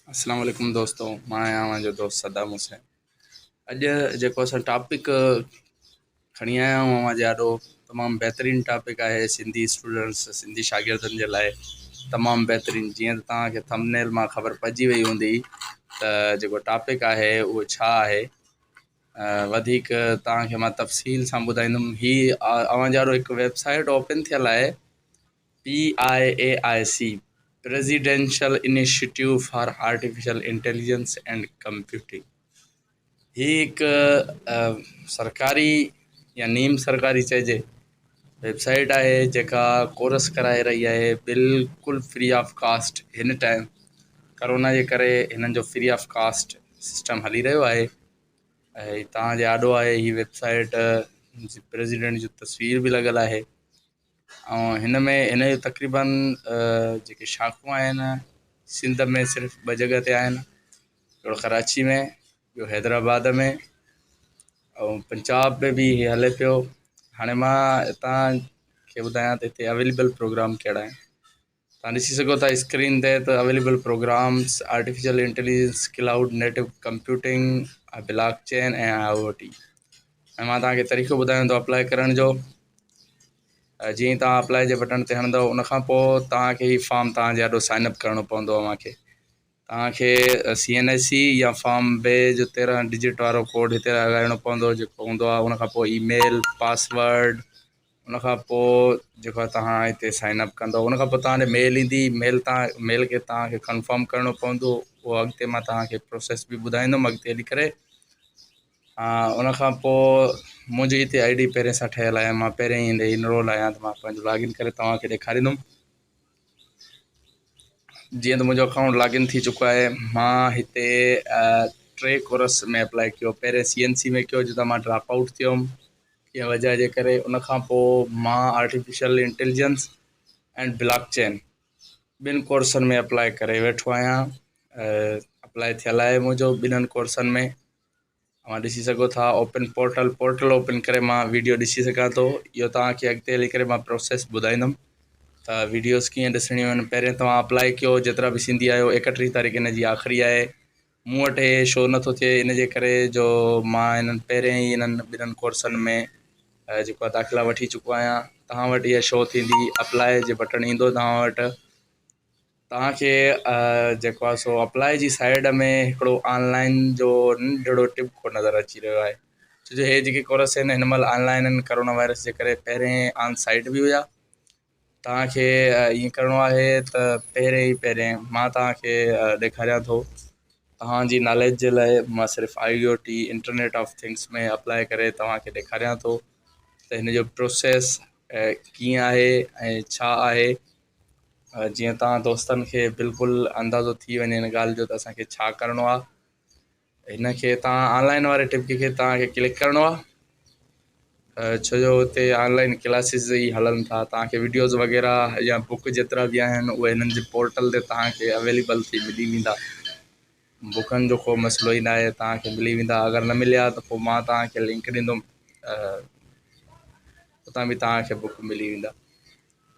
अस्सलाम वालेकुम दोस्तों, मां आहियां मुंहिंजो दोस्त सदाम हुसैन। अॼु जेको असां टॉपिक खणी आया आहियूं अवां जे ॾाढो तमामु बहितरीनु टॉपिक आहे। सिंधी स्टूडेंट्स, सिंधी शागिर्दनि जे लाइ तमामु बहितरीनु। जीअं त तव्हांखे थंबनेल मां ख़बर पइजी वई हूंदी त जेको टॉपिक आहे उहो छा आहे। वधीक तव्हांखे मां तफ़सील सां ॿुधाईंदुमि। हीअ अवां जो हिकु वेबसाइट ओपन थियल आहे, PIAIC, presidential initiative for artificial intelligence and computing. ही हिकु सरकारी या नीम सरकारी चइजे वेबसाइट आहे जेका कोर्स कराए रही आहे बिल्कुलु फ्री ऑफ कास्ट। हिन टाइम करोना जे करे हिननि जो फ्री ऑफ कास्ट सिस्टम हली रहियो आहे। ऐं तव्हांजे आॾो आहे हीअ वेबसाइट, प्रेसिडेंट जी तस्वीर बि लॻल आहे। ऐं हिन जो तक़रीबन जेके शाखूं आहिनि सिंध में सिर्फ़ु 2 जॻह ते आहिनि, हिकिड़ो कराची में, ॿियो हैदराबाद में, ऐं पंजाब में बि इहे हले पियो। हाणे मां तव्हांखे ॿुधायां त हिते अवेलेबल प्रोग्राम कहिड़ा आहिनि। तव्हां ॾिसी सघो था स्क्रीन ते त available programmes artificial intelligence, cloud native computing, blockchain ऐं IoT। ऐं मां तव्हांखे तरीक़ो ॿुधायां थो अप्लाई करण जो। जीअं तव्हां अप्लाई जे बटन ते हणंदव उनखां पोइ तव्हांखे ही फॉर्म तव्हांजे ॾाढो साइनअप करिणो पवंदो। तव्हांखे CNSC या फॉर्म बे जो 13 डिजिट वारो कोड हिते लॻाइणो पवंदो जेको हूंदो आहे। उनखां पोइ ईमेल, पासवर्ड, उनखां पोइ जेको तव्हां हिते साइनअप कंदव उनखां पोइ तव्हांखे मेल ईंदी। मेल खे तव्हांखे कंफर्म करिणो पवंदो। उहो अॻिते मां तव्हांखे प्रोसेस बि ॿुधाईंदुमि अॻिते हली करे। उनखां पोइ मुंहिंजी हिते ID पहिरें सां ठहियलु आहे, मां पहिरें ई हिते इनरोल आहियां, त मां पंहिंजो लॉगिन करे तव्हांखे ॾेखारींदुमि। जीअं त मुंहिंजो अकाउंट लॉगिन थी चुको आहे। मां हिते 3 कोर्स में अप्लाई कयो। पहिरें CNC में कयो जितां मां ड्रॉप आउट थियो हुउमि कंहिं वजह जे करे। उनखां पोइ मां आर्टिफिशियल इंटेलिजेंस एंड ब्लॉकचेन 2 कोर्सनि में अप्लाई करे वेठो आहियां। अप्लाई थियल आहे मुंहिंजो 2 कोर्सनि में। तव्हां ॾिसी सघो था ओपन पोर्टल ओपन करे मां वीडियो ॾिसी सघां थो। इहो तव्हांखे अॻिते हली करे मां प्रोसेस ॿुधाईंदुमि त वीडियोस कीअं ॾिसणियूं आहिनि। पहिरें तव्हां अप्लाई कयो जेतिरा बि सिंधी आहियो। 31 तारीख़ हिन जी आख़िरी आहे। मूं वटि हे शो नथो थिए इन जे करे जो मां हिननि पहिरें ई हिननि 2 कोर्सनि में जेको दाख़िला वठी चुको आहियां। तव्हां वटि इहा शो थींदी, अप्लाई जे बटन ईंदो तव्हां वटि। तव्हांखे जेको आहे सो अप्लाई जी साइड में हिकिड़ो ऑनलाइन जो नंढिड़ो टिपको नज़र अची रहियो आहे। छो जो हे जेके कोर्स आहिनि हिन महिल ऑनलाइन आहिनि, करोना वायरस जे करे पहिरें ऑन साइट बि हुया। तव्हांखे ईअं करिणो आहे त पहिरें मां तव्हांखे ॾेखारियां थो। तव्हांजी नॉलेज जे लाइ मां सिर्फ़ु IoT इंटरनेट ऑफ थिंग्स में अप्लाई करे तव्हांखे ॾेखारियां थो त हिन जो प्रोसेस कीअं आहे ऐं छा आहे। जीअं तव्हां दोस्तनि खे बिल्कुलु अंदाज़ो थी वञे हिन ॻाल्हि जो त असांखे छा करिणो आहे। हिन खे तव्हां ऑनलाइन वारे टिपके खे तव्हांखे क्लिक करिणो आहे। छो जो हुते ऑनलाइन क्लासिस ई हलनि था। तव्हांखे वीडियोज़ वग़ैरह या बुक जेतिरा बि आहिनि उहे हिननि जे पोर्टल ते तव्हांखे अवेलेबल थी मिली वेंदा। बुकनि जो को मसइलो ई न आहे, तव्हांखे मिली वेंदा। अगरि न मिलिया त पोइ मां तव्हांखे लिंक ॾींदुमि, उतां बि तव्हांखे बुक मिली वेंदा।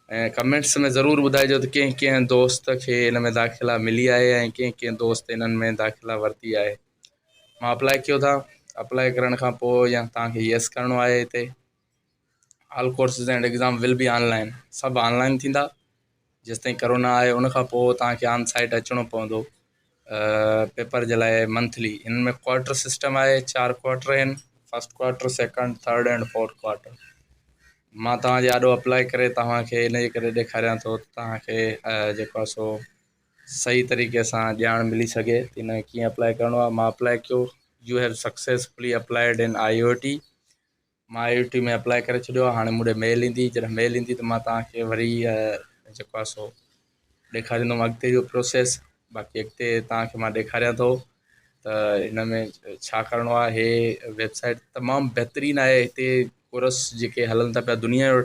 ऐं कमेंट्स में ज़रूरु ॿुधाइजो त कंहिं दोस्त खे हिन में दाख़िला मिली आहे ऐं कंहिं दोस्त हिननि में दाख़िला वरिती आहे। मां अप्लाई कयो था। अप्लाई करण खां पोइ या तव्हांखे येस करिणो आहे। हिते all courses and exam will be online, सभु ऑनलाइन थींदा जेसिताईं करोना आहे। उनखां पोइ तव्हांखे ऑन साइट अचिणो पवंदो पेपर जे लाइ मंथली। हिन में क्वार्टर सिस्टम आहे, 4 क्वार्टर आहिनि, first quarter, second, third and fourth quarter. मां तव्हांजे ॾाढो अप्लाई करे तव्हांखे इन जे करे ॾेखारियां थो तव्हांखे जेको आहे सो सही तरीक़े सां ॼाण मिली सघे त हिन कीअं अप्लाई करिणो आहे। मां अप्लाई कयो। U have successfully applied in IoT। मां IoT में अप्लाई करे छॾियो आहे। हाणे मूं ॾे मेल ईंदी। जॾहिं मेल ईंदी त मां तव्हांखे वरी जेको आहे सो ॾेखारींदुमि अॻिते जो प्रोसेस। बाक़ी अॻिते तव्हांखे मां ॾेखारियां थो त हिन में छा करिणो आहे। हे वेबसाइट तमामु बहितरीनु आहे। हिते कोर्स जेके हलनि था पिया, दुनिया जो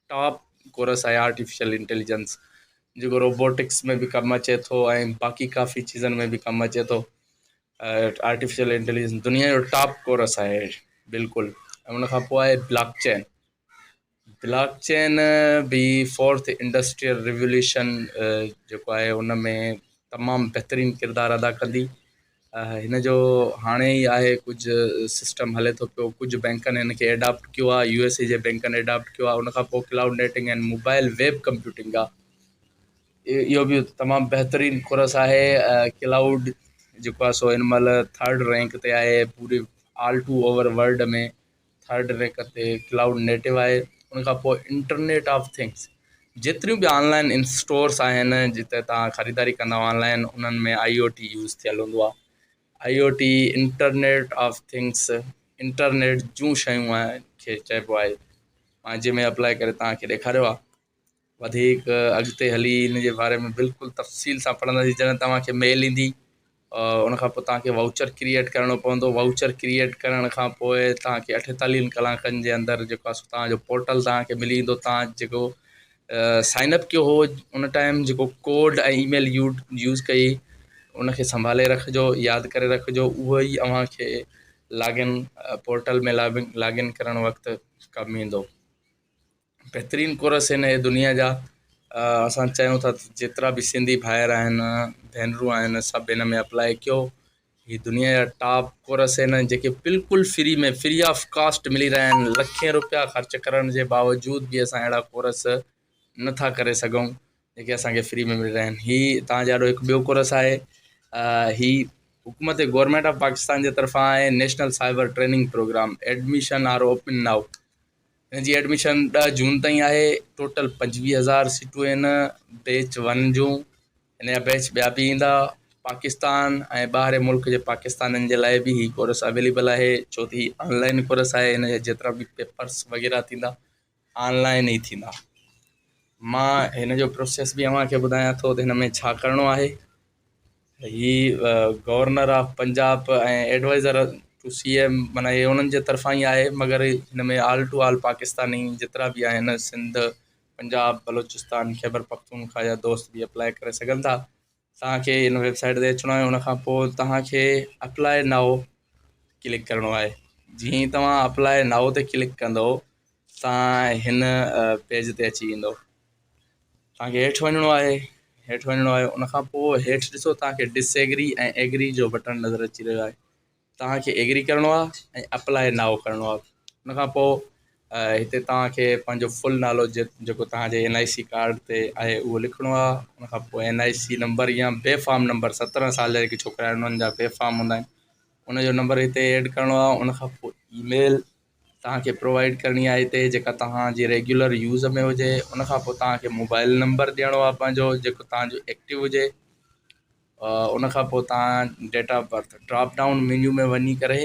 टॉप कोर्स आहे आर्टिफिशियल इंटेलिजेंस, जेको रोबोटिक्स में बि कमु अचे थो ऐं बाक़ी काफ़ी चीज़नि में बि कमु अचे थो। आर्टिफिशियल इंटेलिजेंस दुनिया जो टॉप कोर्स आहे बिल्कुलु। ऐं उनखां पोइ आहे ब्लॉकचेन बि 4th इंडस्ट्रियल रिवोल्यूशन जेको आहे उन में तमामु बहितरीनु किरदारु अदा कंदी। हिन जो हाणे ई आहे कुझु सिस्टम हले थो पियो, कुझु बैंकनि हिन खे एडॉप्ट कयो आहे, USA जे बैंकनि एडॉप्ट कयो आहे। उनखां पोइ cloud netting and mobile web computing आहे, इहो बि तमामु बहितरीनु कोर्स आहे। क्लाउड जेको आहे सो हिन महिल 3rd रैंक ते आहे, पूरे ऑल टू ओवर वर्ल्ड में 3rd रैंक ते क्लाउड नेटिव आहे। उनखां पोइ इंटरनेट ऑफ थिंग्स, जेतिरियूं बि ऑनलाइन इन स्टोर्स आहिनि जिते तव्हां ख़रीदारी कंदा ऑनलाइन, उन्हनि में IoT यूज़ थियल हूंदो आहे। IoT internet of things, internet जूं शयूं खे चइबो आहे। मां जंहिंमें अप्लाई करे तव्हांखे ॾेखारियो आहे। वधीक अॻिते हली हिन जे बारे में बिल्कुलु तफ़सील सां पढ़ंदासीं। जॾहिं तव्हांखे मेल ईंदी, उनखां पोइ तव्हांखे वाउचर क्रिएट करिणो पवंदो। वाउचर क्रिएट करण खां पोइ तव्हांखे 48 कलाकनि जे अंदरि जेको आहे तव्हांजो पोर्टल तव्हांखे मिली वेंदो। तव्हां जेको साइनअप कयो हो उन टाइम जेको कोड ऐं ईमेल यूज़ कई, उनखे संभाले रखिजो, यादि करे रखिजो। उहो ई अव्हांखे लॉगिन पोर्टल में लॉगिन करण वक़्तु कमु ईंदो। बहितरीनु कोर्स आहिनि दुनिया जा। असां चाहियूं था जेतिरा बि सिंधी भाइर आहिनि, भेनरूं आहिनि, सभु हिन में अप्लाई कयो। हीअ दुनिया जा टॉप कोर्स आहिनि जेके बिल्कुलु फ्री में, फ्री ऑफ कॉस्ट मिली रहिया आहिनि। लखें रुपया ख़र्च करण जे बावजूदि बि असां अहिड़ा कोर्स नथा करे सघूं जेके असांखे फ्री में मिली रहिया आहिनि। हीअ तव्हांजे ॾाढो हिकु ॿियो कोर्स आहे। हीअ हुकूमत गवर्नमेंट ऑफ पाकिस्तान जे तरफ़ां आहे, national cyber training programme. Admission are open now. हिन जी एडमिशन 10 जून ताईं आहे। टोटल 25,000 सीटूं आहिनि बैच 1 जूं। हिन जा बैच ॿिया बि ईंदा। पाकिस्तान ऐं ॿाहिरि मुल्क जे पाकिस्ताननि जे लाइ बि हीअ कोर्स अवेलेबल आहे, छो त हीअ ऑनलाइन कोर्स आहे। हिन जा जेतिरा बि पेपर्स वग़ैरह थींदा ऑनलाइन ई थींदा। मां हिन जो प्रोसेस बि अव्हांखे ॿुधायां थो त हिन में छा करिणो आहे। हीअ गवर्नर ऑफ पंजाब ऐं एडवाइज़र टू CM माना इहे उन्हनि जे तरफ़ां ई आहे, मगर हिन में ऑल टू ऑल पाकिस्तानी जेतिरा बि आहिनि, सिंध, पंजाब, बलोचिस्तान, खैबर पख्तूनख्वा जा दोस्त बि अप्लाई करे सघनि था। तव्हांखे हिन वेबसाइट ते अचिणो आहे। उनखां पोइ तव्हांखे अप्लाई नाउ क्लिक करिणो आहे। जीअं ई तव्हां अप्लाई नाउ ते क्लिक कंदो, तव्हां हिन पेज ते अची वेंदो। तव्हांखे हेठि वञिणो आहे। हेठि वञिणो आहे, उनखां पोइ हेठि ॾिसो तव्हांखे डिसएग्री ऐं एग्री जो बटन नज़र अची रहियो आहे। तव्हांखे एग्री करिणो आहे ऐं अप्लाई नाउ करिणो आहे। उनखां पोइ हिते तव्हांखे पंहिंजो फुल नालो जेको तव्हांजे NIC कार्ड ते आहे उहो लिखिणो आहे। उनखां पोइ NIC नंबर या बेफार्म नंबर, 17 साल जा जेके छोकिरा आहिनि उन्हनि जा बेफार्म हूंदा आहिनि, उनजो नंबर हिते ऐड करिणो आहे। उनखां पोइ ईमेल तव्हांखे प्रोवाइड करणी आहे हिते, जेका तव्हांजी रेगुलर यूज़ में हुजे। उनखां पोइ तव्हांखे मोबाइल नंबर ॾियणो आहे पंहिंजो, जेको तव्हांजो एक्टिव हुजे। उनखां पोइ तव्हां date of birth, drop down menu में वञी करे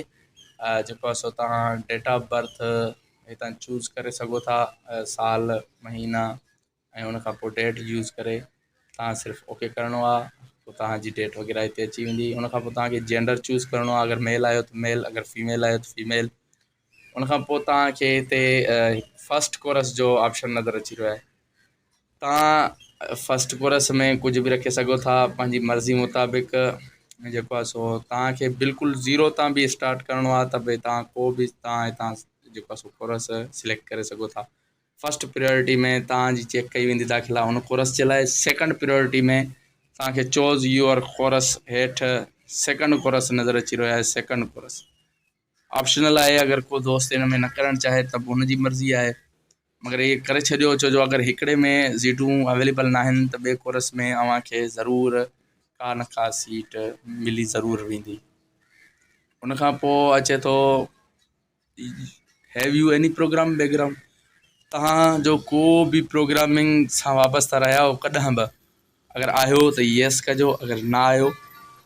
जेको आहे सो तव्हां डेट ऑफ बर्थ हितां चूज़ करे सघो था, साल, महीना ऐं उनखां पोइ डेट यूज़ करे तव्हां सिर्फ़ु ओके करिणो आहे। पोइ तव्हांजी डेट वग़ैरह हिते अची वेंदी। उनखां पोइ तव्हांखे जेंडर चूज़ करिणो आहे, अगरि मेल आहियो त मेल, अगरि फीमेल आहियो त फीमेल। उनखां पोइ तव्हांखे हिते फस्ट कोर्स जो ऑप्शन नज़र अची रहियो आहे। तव्हां फस्ट कोर्स में कुझु बि रखे सघो था पंहिंजी मर्ज़ी मुताबिक़। जेको आहे सो तव्हांखे बिल्कुलु ज़ीरो तां बि स्टार्ट करिणो आहे त भई तव्हां को बि तव्हां हितां जेको आहे सो कोर्स सिलेक्ट करे सघो था। फस्ट प्रायोरिटी में तव्हांजी चेक कई वेंदी दाख़िला उन कोर्स जे लाइ। सेकंड प्रायोरिटी में तव्हांखे चोज़ यूअर कोर्स, हेठि सेकंड कोर्स नज़र अची रहियो आहे। सेकंड कोर्स ऑप्शनल आहे, अगरि को दोस्त हिन में न करणु चाहे त पोइ हुनजी मर्ज़ी आहे, मगर इहे करे छॾियो। छो जो अगरि हिकिड़े में सीटूं अवेलेबल न आहिनि त ॿिए कोर्स में अव्हांखे ज़रूरु का न का सीट मिली ज़रूरु वेंदी। उनखां पोइ अचे थो have you any programme background. तव्हांजो को बि प्रोग्रामिंग सां वाबस्ता रहिया हो कॾहिं बि? अगरि आहियो त येस कजो, अगरि न आहियो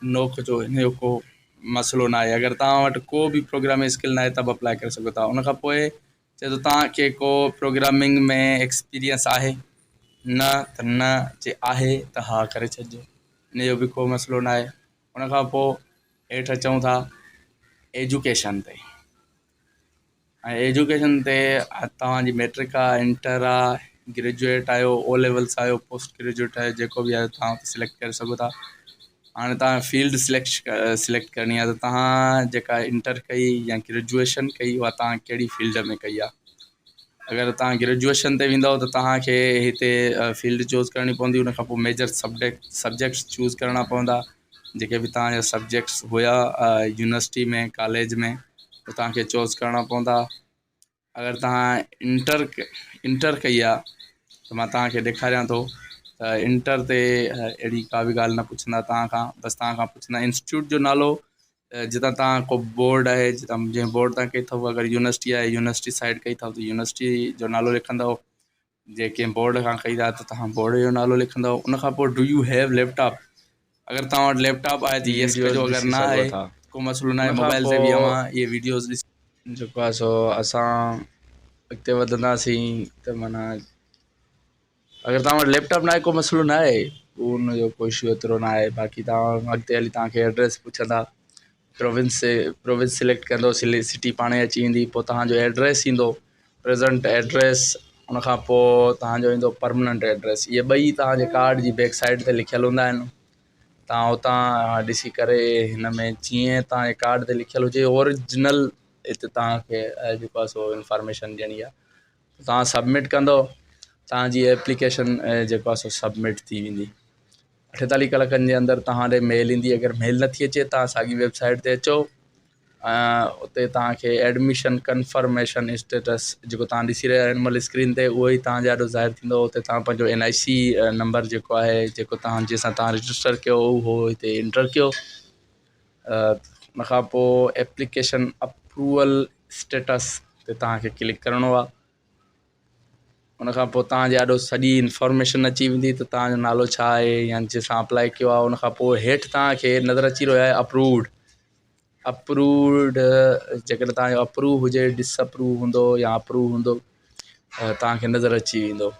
नो कजो। हिन जो को मसइलो न आहे। अगरि तव्हां वटि को बि प्रोग्रामिंग स्किल न आहे त बि अप्लाई करे सघो था। उनखां पोइ चए थो तव्हांखे को प्रोग्रामिंग में एक्सपीरियंस आहे, न त न, जे आहे त हा करे छॾिजो। इन जो बि को मसइलो न आहे। उनखां पोइ हेठि अचूं था एजुकेशन ते। ऐं एजुकेशन ते तव्हांजी मैट्रिक आहे, इंटर आहे, ग्रेजुएट आहियो, O लेवल्स आहियो, पोस्ट ग्रेजुएट आहियो, जेको बि आहे तव्हां उते सिलेक्ट करे सघो था। हाणे तव्हां फील्ड सिलेक्ट करणी आहे त तव्हां जेका इंटर कई या ग्रेजुएशन कई उहा तव्हां कहिड़ी फील्ड में कई आहे। अगरि तव्हां ग्रेजुएशन ते वेंदव त तव्हांखे हिते फील्ड चूज़ करणी पवंदी। उन खां पोइ मेजर सब्जेक्ट्स चूज़ करणा पवंदा। जेके बि तव्हांजा सब्जेक्ट्स हुया यूनिवर्सिटी में कॉलेज में त तव्हांखे चूज़ करणा पवंदा। अगरि तव्हां इंटर कई आहे त मां तव्हांखे ॾेखारियां थो त इंटर ते अहिड़ी का बि ॻाल्हि न पुछंदा तव्हां खां। बसि तव्हां खां पुछंदा इंस्टीट्यूट जो नालो, जितां तव्हां को बोर्ड आहे जीअं बोर्ड तव्हां कई अथव। अगरि यूनिवर्सिटी आहे यूनिवर्सिटी साइड कई अथव त यूनिवर्सिटी जो नालो लिखंदव। जे कंहिं बोर्ड खां कई था त तव्हां बोर्ड जो नालो लिखंदव। उन खां पोइ डू यू हैव लैपटॉप, अगरि तव्हां वटि लैपटॉप आहे त येस कजो, अगरि न आहे को मसइलो न आहे, मोबाइल ते बि अव्हां इहे वीडियोज़ ॾिसी जेको आहे सो असां अॻिते वधंदासीं। त माना अगरि तव्हां वटि लैपटॉप न आहे को मसइलो न आहे, उनजो कोई इशू एतिरो न आहे। बाक़ी तव्हां अॻिते हली तव्हांखे एड्रेस पुछंदा, प्रोविंस सिलेक्ट कंदो, सिटी पाणे अची वेंदी। पोइ तव्हांजो एड्रेस ईंदो, प्रेज़ेंट एड्रेस। उनखां पोइ तव्हांजो ईंदो परमनेंट एड्रेस। इहे ॿई तव्हांजे कार्ड जी बैक साइड ते लिखियलु हूंदा आहिनि। तव्हां उतां ॾिसी करे हिन में जीअं तव्हांजे कार्ड ते लिखियलु हुजे ओरिजिनल हिते तव्हांखे जेको आहे सो इंफॉर्मेशन ॾियणी आहे। तव्हां सबमिट कंदो, तव्हांजी एप्लीकेशन जेको आहे सो सबमिट थी वेंदी। 48 कलाकनि जे अंदरि तव्हां ॾे मेल ईंदी। अगरि मेल नथी अचे तव्हां साॻी वेबसाइट ते अचो, उते तव्हांखे एडमिशन कंफर्मेशन स्टेटस जेको तव्हां ॾिसी रहिया आहियो हिन स्क्रीन ते, उहो ई तव्हांजे ॾाढो ज़ाहिर थींदो। उते तव्हां पंहिंजो NIC नंबर जेको आहे, जेको जंहिंसां तव्हां रजिस्टर कयो, उहो हिते इंटर कयो। उनखां पोइ एप्लीकेशन अप्रूवल स्टेटस ते तव्हांखे क्लिक करिणो आहे। उनखां पोइ तव्हांजे ॾाढो सॼी इंफॉर्मेशन अची वेंदी त तव्हांजो नालो छा आहे या जंहिंसां अप्लाई कयो आहे। उनखां पोइ हेठि तव्हांखे नज़र अची रहियो आहे अप्रूव्ड। जेकॾहिं तव्हांजो अप्रूव हुजे, डिसअप्रूव हूंदो या अप्रूव हूंदो, तव्हांखे नज़र अची वेंदो।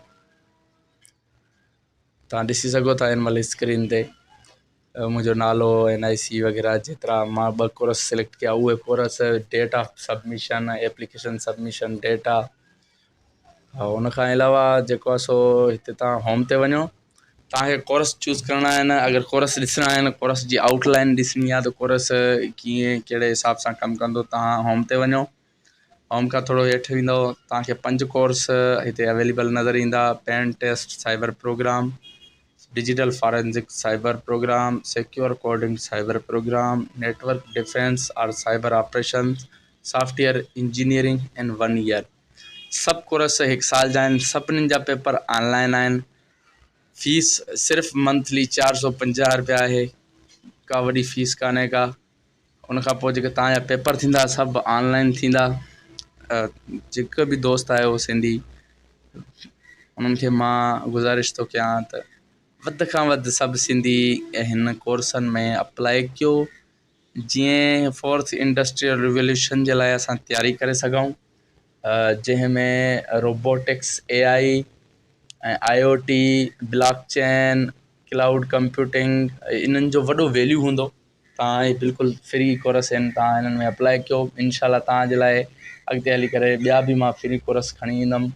तव्हां ॾिसी सघो था हिन महिल स्क्रीन ते मुंहिंजो नालो, NIC वग़ैरह जेतिरा मां 2 कोर्स सिलेक्ट कया उहे course, date of submission, application submission date आहे। उनखां अलावा जेको आहे सो हिते तव्हां होम ते वञो, तव्हांखे कोर्स चूज़ करणा आहिनि। अगरि कोर्स ॾिसणा आहिनि, कोर्स जी आउटलाइन ॾिसणी आहे त कोर्स कीअं कहिड़े हिसाब सां कमु कंदो, तव्हां होम ते वञो। होम खां थोरो हेठि वेंदव, तव्हांखे 5 कोर्स हिते अवेलेबल नज़र ईंदा। Pen test cyber programme, digital forensic cyber programme, secure coding cyber programme, network defence और cyber operations, software engineering in 1 year. सभु कोर्स 1 साल जा आहिनि। सभिनीनि जा पेपर ऑनलाइन आहिनि। फीस सिर्फ़ु मंथली 450 रुपया आहे, का वॾी फीस कान्हे का। उनखां पोइ जेके तव्हांजा पेपर थींदा सभु ऑनलाइन थींदा। जेको बि दोस्त आहे उहो सिंधी, उन्हनि खे मां गुज़ारिश थो कयां त वधि खां वधि सभु सिंधी हिन कोर्सनि में अप्लाई कयो, जीअं 4th इंडस्ट्रियल रिवोल्यूशन जे लाइ असां तयारी करे सघूं, जंहिंमें रोबोटिक्स, AI ऐं IoT, ब्लॉकचेन, क्लाउड कंप्यूटिंग, इन्हनि जो वॾो वैल्यू हूंदो। तव्हां इहे बिल्कुलु फ्री कोर्स आहिनि, तव्हां हिननि में अप्लाई कयो। इनशाला तव्हांजे लाइ अॻिते हली करे ॿिया बि मां फ्री कोर्स खणी ईंदुमि।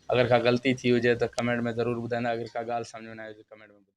अगरि का ग़लती थी हुजे त कमेंट में ज़रूरु ॿुधाईंदा। अगरि का ॻाल्हि सम्झ में न आए त कमेंट में